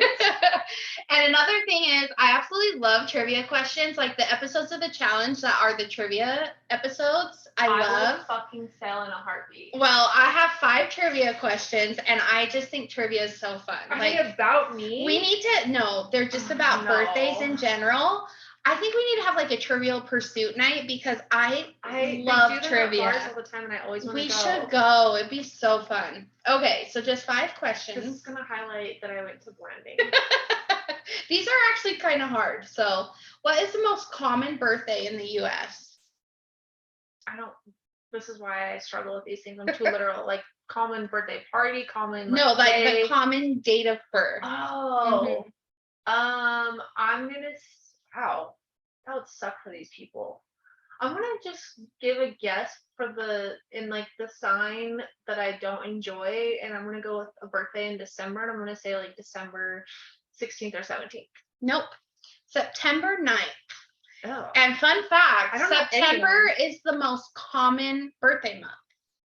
And another thing is, I absolutely love trivia questions, like the episodes of the challenge that are the trivia episodes. I love. Would fucking sell in a heartbeat. Well, I have 5 trivia questions, and I just think trivia is so fun. Are they about me? We need to. No, they're just about birthdays in general. I think we need to have like a Trivial Pursuit night because I love trivia. All the time, and I always want to go. We should go. It'd be so fun. Okay, so just 5 questions. This is gonna highlight that I went to blending. These are actually kind of hard. So, what is the most common birthday in the U.S.? This is why I struggle with these things. I'm too literal. Like common birthday party, common. No, like the common date of birth. Oh. I'm gonna. Wow, that would suck for these people. I'm gonna just give a guess for the sign that I don't enjoy, and I'm gonna go with a birthday in December, and I'm gonna say like December 16th or 17th. Nope. September 9th. Oh. And fun fact, September is the most common birthday month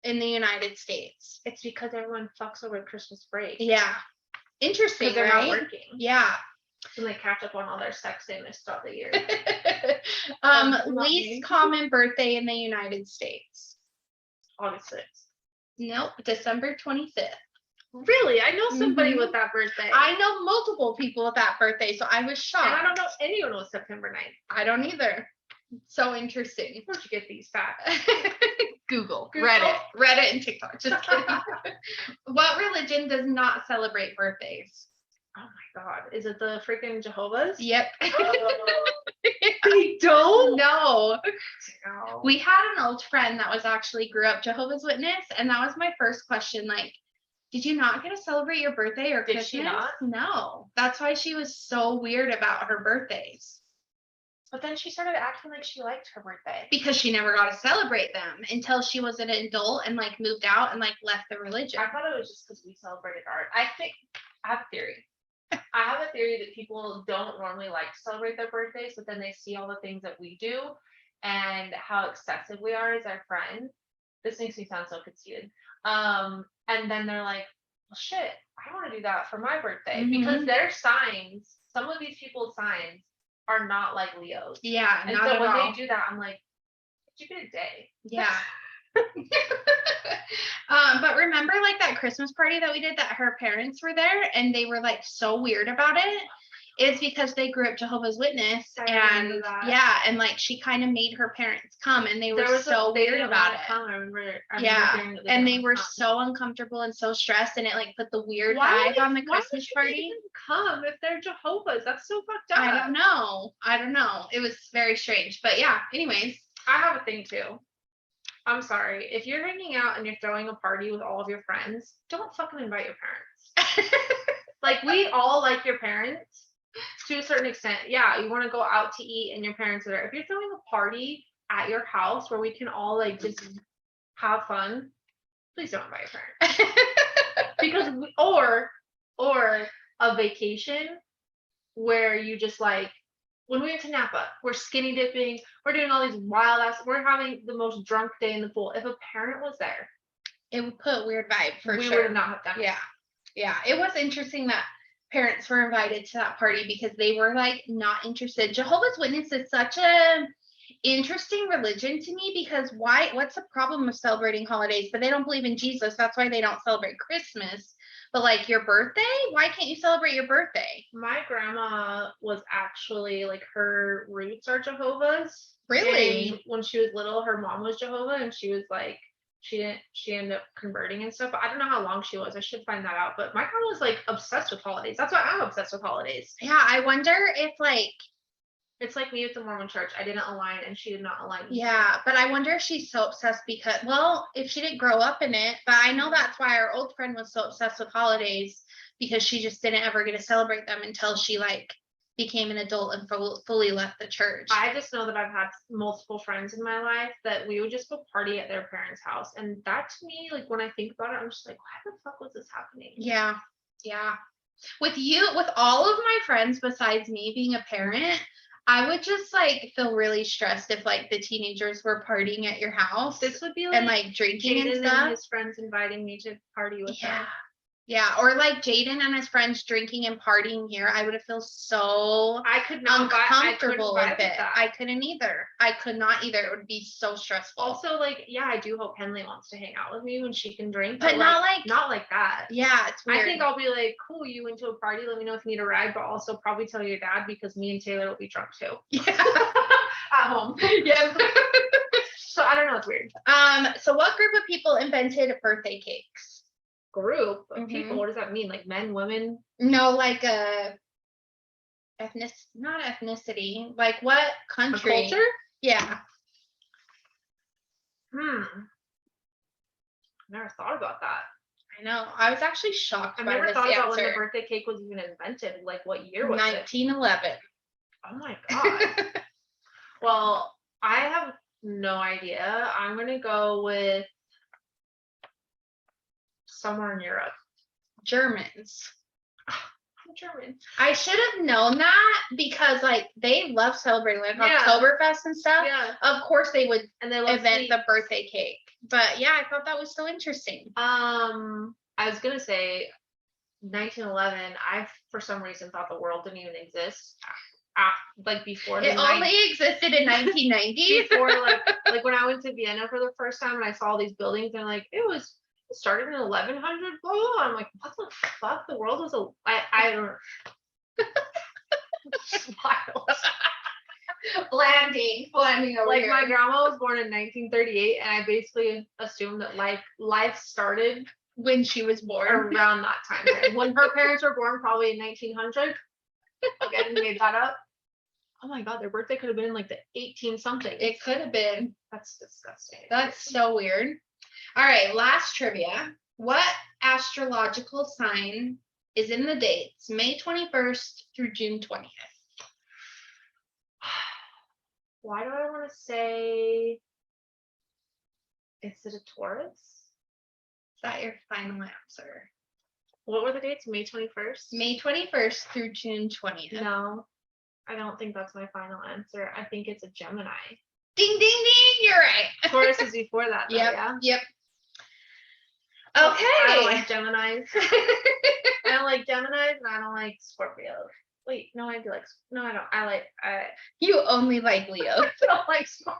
in the United States. It's because everyone fucks over Christmas break. Yeah. Interesting, they're right? not working. Yeah. And they catch up on all their sex they missed throughout the year. Least common birthday in the United States. August 6th. Nope, December 25th. Really? I know somebody with that birthday. I know multiple people with that birthday, so I was shocked. And I don't know anyone with September 9th. I don't either. So interesting. Where'd you get these facts? Google, Reddit and TikTok. Just kidding. What religion does not celebrate birthdays? Oh my God. Is it the freaking Jehovah's? Yep. They don't? No. No. We had an old friend that was actually grew up Jehovah's Witness, and that was my first question. Like, did you not get to celebrate your birthday or Christmas? Did she not? No. That's why she was so weird about her birthdays. But then she started acting like she liked her birthday. Because she never got to celebrate them until she was an adult and like moved out and like left the religion. I thought it was just because we celebrated art. I have a theory. I have a theory that people don't normally like to celebrate their birthdays, but then they see all the things that we do and how excessive we are as our friend. This makes me sound so conceited. And then they're like, well, shit, I want to do that for my birthday because their signs, some of these people's signs are not like Leo's. Yeah. And so when they do that, I'm like, did you get a day? Yeah. But remember like that Christmas party that we did that her parents were there and they were like so weird about it? It's because they grew up Jehovah's Witness and yeah, and like she kind of made her parents come and they were so weird about it. I remember and they were so uncomfortable and so stressed and it like put the weird vibe on the Christmas party. Come if they're Jehovah's. That's so fucked up. I don't know. It was very strange. But yeah, anyways. I have a thing too. I'm sorry. If you're hanging out and you're throwing a party with all of your friends, don't fucking invite your parents. Like we all like your parents to a certain extent. Yeah, you want to go out to eat and your parents are there. If you're throwing a party at your house where we can all like just have fun, please don't invite your parents. Because or a vacation where you just like when we went to Napa, we're skinny dipping, we're doing all these wild ass, we're having the most drunk day in the pool. If a parent was there, it would put a weird vibe for we sure. would not have done it. Yeah. It was interesting that parents were invited to that party because they were like not interested. Jehovah's Witness is such a interesting religion to me because what's the problem with celebrating holidays? But they don't believe in Jesus. That's why they don't celebrate Christmas. But like your birthday, why can't you celebrate your birthday? My grandma was actually like her roots are Jehovah's. Really? And when she was little, her mom was Jehovah, and she was like, she ended up converting and stuff. But I don't know how long she was. I should find that out. But my grandma was like obsessed with holidays. That's why I'm obsessed with holidays. Yeah, I wonder if like It's like me at the Mormon church. I didn't align and she did not align. Yeah, but I wonder if she's so obsessed because, well, if she didn't grow up in it, but I know that's why our old friend was so obsessed with holidays, because she just didn't ever get to celebrate them until she like became an adult and fully left the church. I just know that I've had multiple friends in my life that we would just go party at their parents' house. And that to me, like when I think about it, I'm just like, why the fuck was this happening? Yeah. Yeah. With all of my friends besides me being a parent, I would just like feel really stressed if like the teenagers were partying at your house. This would be like, and like drinking Jaden and stuff. And his friends inviting me to party with them. Yeah, or like Jaden and his friends drinking and partying here. I would feel so uncomfortable with it. I couldn't either. I could not either. It would be so stressful. Also, like, yeah, I do hope Henley wants to hang out with me when she can drink, but not like that. Yeah, it's weird. I think I'll be like, cool, you went to a party. Let me know if you need a ride, but also probably tell your dad because me and Taylor will be drunk too. Yeah, at home. Yeah. So I don't know. It's weird. So what group of people invented birthday cakes? Group of people. What does that mean? Like men, women? No, like not ethnicity. Like what country? A culture? Yeah. Never thought about that. I know. I was actually shocked by this answer. I never thought about when the birthday cake was even invented. Like what year was 1911. Oh my god. Well, I have no idea. I'm gonna go with somewhere in Europe. Germans. I'm German. I should have known that because like they love celebrating like Oktoberfest and stuff. Yeah. Of course they would invent sweets. the birthday cake. But yeah, I thought that was so interesting. I was gonna say 1911. I for some reason thought the world didn't even exist. Like before it only existed in 1990. Before like when I went to Vienna for the first time and I saw these buildings and like it started in 1100, blah, blah, blah. I'm like, what the fuck? The world was I don't wild. Blending over like here. My grandma was born in 1938 and I basically assumed that life started when she was born around that time frame. When her parents were born, probably in 1900. Again, made that up. Oh my god, their birthday could have been in like the 18 something. It could have been. That's disgusting. That's so weird. All right, last trivia. What astrological sign is in the dates May 21st through June 20th? Why do I want to say, is it a Taurus? Is that your final answer? What were the dates? May 21st? May 21st through June 20th. No, I don't think that's my final answer. I think it's a Gemini. Ding, ding, ding. You're right. Taurus is before that. Though, Yep. Okay. I don't like Geminis. I don't like Geminis and I don't like Scorpios. Wait, no, I do like. No, I don't. You only like Leo. I don't like Scorpios.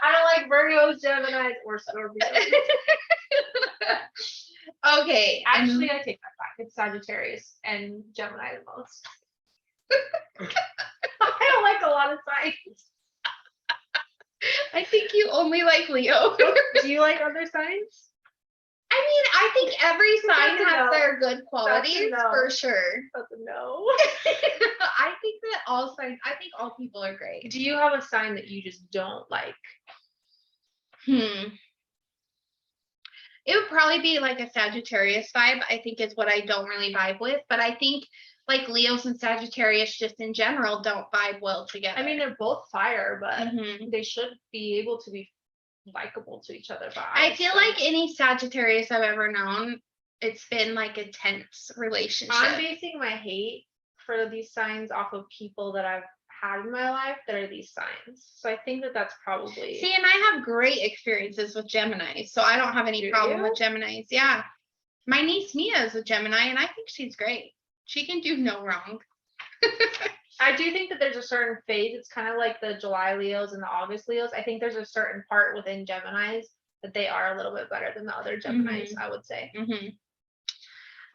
I don't like Virgos, Geminis, or Scorpios. Okay. Actually, I take that back. It's Sagittarius and Gemini the most. I don't like a lot of signs. I think you only like Leo. Do you like other signs? I mean, I think every sign has their good qualities for sure. That's a no. I think that all people are great. Do you have a sign that you just don't like? It would probably be like a Sagittarius vibe, I think is what I don't really vibe with. But I think like Leos and Sagittarius just in general don't vibe well together. I mean, they're both fire, but they should be able to be likable to each other. I feel like any Sagittarius I've ever known, it's been like a tense relationship. I'm basing my hate for these signs off of people that I've had in my life that are these signs. So I think that that's probably. See, and I have great experiences with Gemini, so I don't have any problem with Geminis. Yeah. My niece Mia is a Gemini, and I think she's great. She can do no wrong. I do think that there's a certain phase. It's kind of like the July Leos and the August Leos. I think there's a certain part within Geminis that they are a little bit better than the other Geminis, I would say.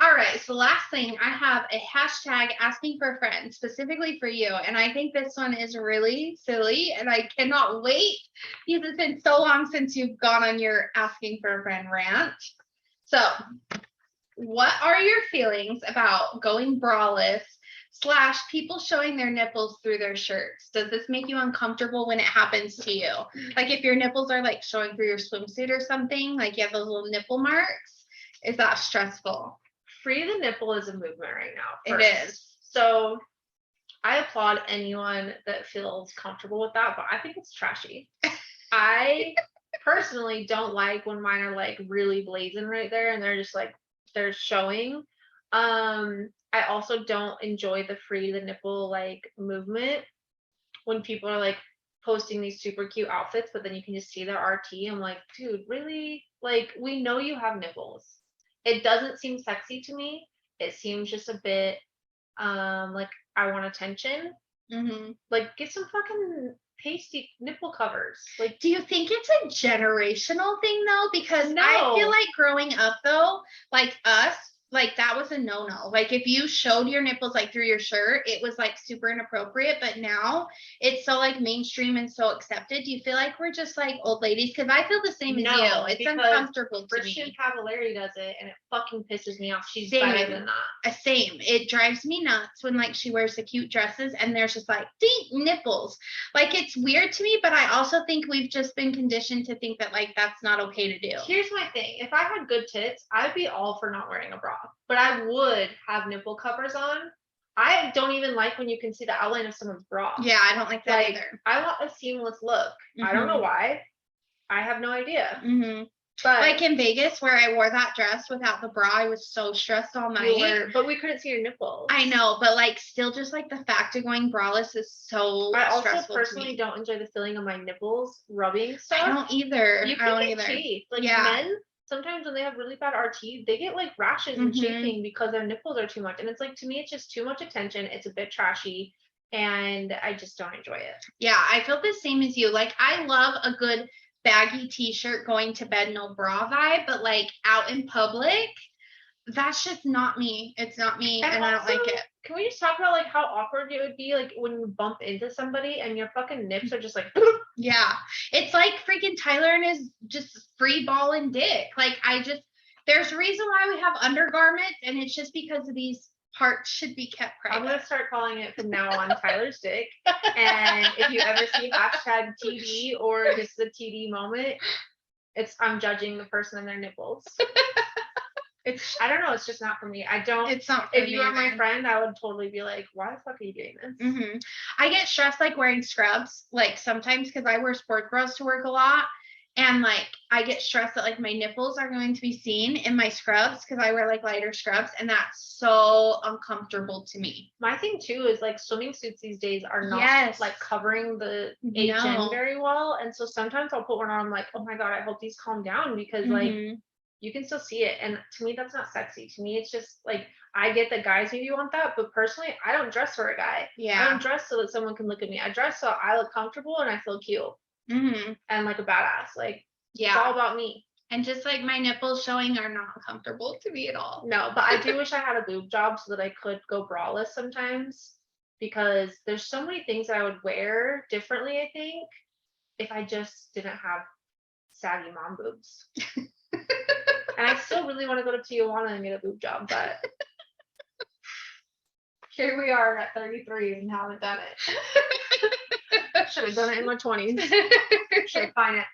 All right. So last thing, I have a hashtag asking for a friend specifically for you. And I think this one is really silly and I cannot wait because it's been so long since you've gone on your asking for a friend rant. So what are your feelings about going braless / people showing their nipples through their shirts. Does this make you uncomfortable when it happens to you? Like if your nipples are like showing through your swimsuit or something, like you have those little nipple marks, is that stressful? Free the nipple is a movement right now. It is. So I applaud anyone that feels comfortable with that, but I think it's trashy. I personally don't like when mine are like really blazing right there and they're just like they're showing. I also don't enjoy the free the nipple like movement when people are like posting these super cute outfits, but then you can just see their RT. I'm like, dude, really? Like, we know you have nipples. It doesn't seem sexy to me. It seems just a bit like I want attention. Like, get some fucking pasty nipple covers. Like, do you think it's a generational thing though? Because no. I feel like growing up though, like us, like that was a no-no. Like if you showed your nipples like through your shirt, it was like super inappropriate. But now it's so like mainstream and so accepted. Do you feel like we're just like old ladies? Because I feel the same as you. It's uncomfortable to Christian me. Cavallari does it, and it fucking pisses me off. She's Same. better than that. Same. It drives me nuts when like she wears the cute dresses and there's just like deep nipples. Like it's weird to me, but I also think we've just been conditioned to think that like that's not okay to do. Here's my thing. If I had good tits, I'd be all for not wearing a bra, but I would have nipple covers on. I don't even like when you can see the outline of someone's bra. Yeah, I don't like that either. I want a seamless look. I don't know why. I have no idea. But like in Vegas where I wore that dress without the bra, I was so stressed all night. But we couldn't see your nipples. I know, but like still just like the fact of going braless is so I also stressful personally don't enjoy the feeling of my nipples rubbing stuff. I don't either. You can get chafed. Like men, sometimes when they have really bad RT, they get like rashes and chafing because their nipples are too much. And it's like, to me, it's just too much attention. It's a bit trashy and I just don't enjoy it. Yeah, I feel the same as you. Like I love a good baggy t-shirt going to bed, no bra vibe, but like out in public, that's just not me. It's not me, and also, I don't like it. Can we just talk about like how awkward it would be like when you bump into somebody and your fucking nips are just like yeah, it's like freaking Tyler and his just free ball and dick. Like there's a reason why we have undergarments, and it's just because of these parts should be kept private. I'm gonna start calling it from now on Tyler's dick. And if you ever see hashtag TD or just the TD moment, I'm judging the person and their nipples. I don't know, it's just not for me. It's not for if you were my friend, I would totally be like, why the fuck are you doing this? I get stressed like wearing scrubs, like sometimes because I wear sports bras to work a lot. And like I get stressed that like my nipples are going to be seen in my scrubs because I wear like lighter scrubs, and that's so uncomfortable to me. My thing too is like swimming suits these days are not like covering the HN very well. And so sometimes I'll put one on, I'm like, oh my God, I hope these calm down because like you can still see it. And to me, that's not sexy. To me, it's just like, I get that guys maybe want that, but personally, I don't dress for a guy. Yeah. I don't dress so that someone can look at me. I dress so I look comfortable and I feel cute. And like a badass. Like, it's all about me. And just like my nipples showing are not comfortable to me at all. No, but I do wish I had a boob job so that I could go braless sometimes, because there's so many things I would wear differently, I think, if I just didn't have saggy mom boobs. And I still really want to go to Tijuana and get a boob job, but here we are at 33 and haven't done it. Should have done it in my 20s. Should find it.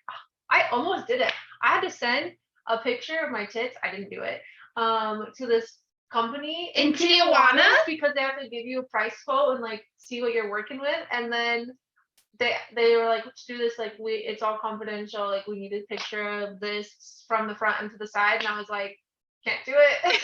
I almost did it. I had to send a picture of my tits. I didn't do it. To this company in Tijuana because they have to give you a price quote and like see what you're working with. And then they were like, let's do this. Like it's all confidential. Like we need a picture of this from the front and to the side. And I was like, can't do it.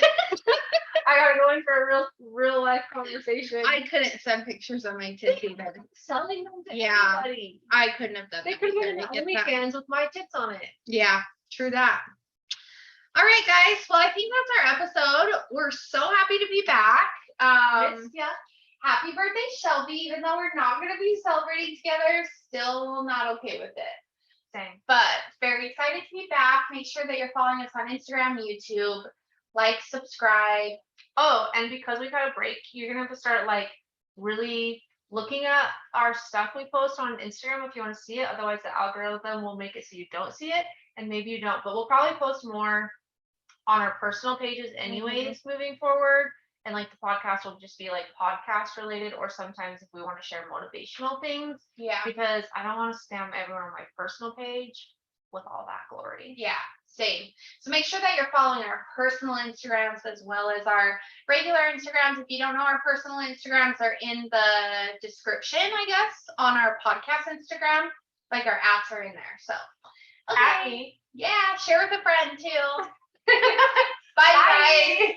I gotta go in for a real life conversation. I couldn't send pictures of my tits either. Selling them to anybody. I couldn't have done that. They could have been OnlyFans with my tits on it. Yeah, true that. All right, guys. Well, I think that's our episode. We're so happy to be back. Happy birthday, Shelby. Even though we're not going to be celebrating together, still not okay with it. Same. But very excited to be back. Make sure that you're following us on Instagram, YouTube. Like, subscribe. Oh, and because we've had a break, you're gonna have to start like really looking at our stuff we post on Instagram if you want to see it. Otherwise, the algorithm will make it so you don't see it, and maybe you don't. But we'll probably post more on our personal pages anyways moving forward. And like the podcast will just be like podcast related, or sometimes if we want to share motivational things, Yeah. because I don't want to spam everyone on my personal page with all that glory. Yeah, same. So make sure that you're following our personal Instagrams as well as our regular Instagrams. If you don't know, our personal Instagrams are in the description, I guess, on our podcast Instagram. Like our apps are in there. So At me. yeah, share with a friend too. Bye guys.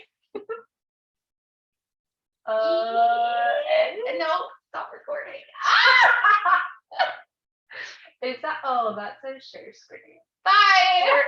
No, stop recording. Is that, oh, that says share screen. Bye.